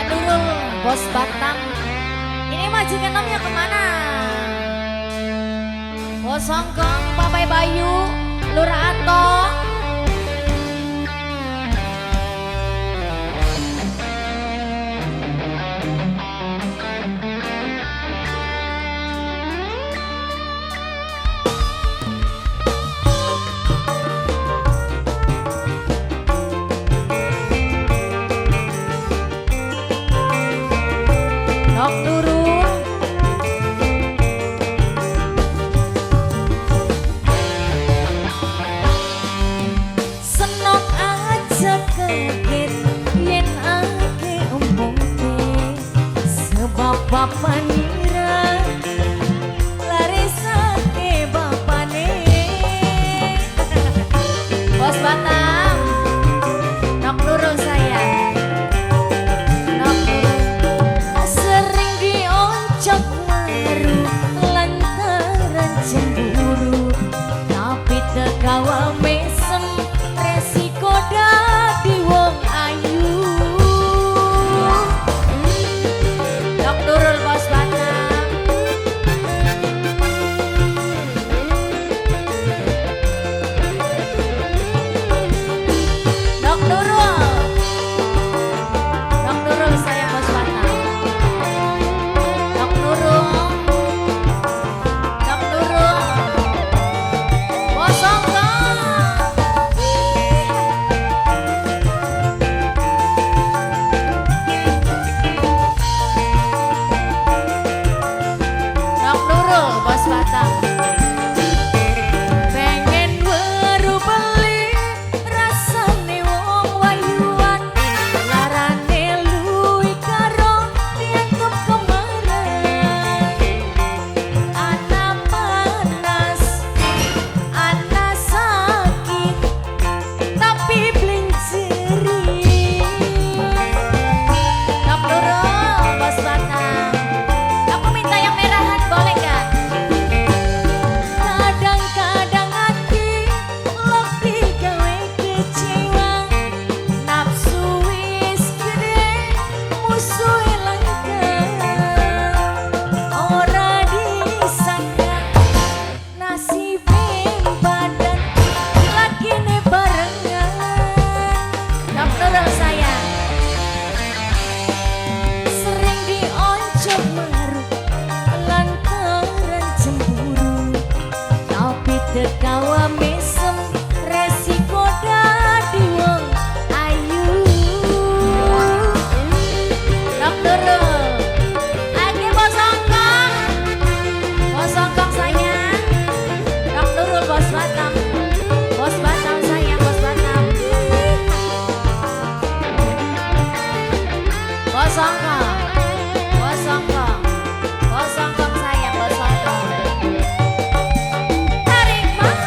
Nurul, bos Batam. Ini majikan namanya kemana? Bos Hongkong, Papai Bayu, Lurah Ato. Nok Nurul, senok aja kaget yen ake omongke sebab bapanira laresake bapane. Bos Batam, Nok Nurul sayang. Nok Nurul sering dioncok maru lantaran cemburu, tapi tegawa mesem resiko dadi wong ayu. Nok Nurul, bos Batam. Nok Nurul, Nok Nurul sayang, bos Batam. Nok Nurul, Nok Nurul, bos Hongkong. Nok Nurul, bos Batam. Pengen weru beli rasane wong wayuan, larane luwi karo dianggep kemarin. Ana panas, ana sakit, tapi blinceri. Nok Nurul, bos Batam. Aku minta yang merahan, boleh nggak? Kadang-kadang hati lebih gawe kecewa, nafsu wis gede, musuh langka. Ora disangka nasib badan lagi nih barengan. Nok Nurul sayang, sering dioncok maru lantaran cemburu, tapi terkawa mesem resiko dadi wong ayu. Nok Nurul, lagi bos Hongkong, bos Hongkong sayang. Nok Nurul, bos Batam, bos Batam sayang, bos Batam. Bos Hongkong, bos Hongkong, bos Hongkong sayang, bos Hongkong. Tarik mas.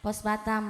Bos Batam.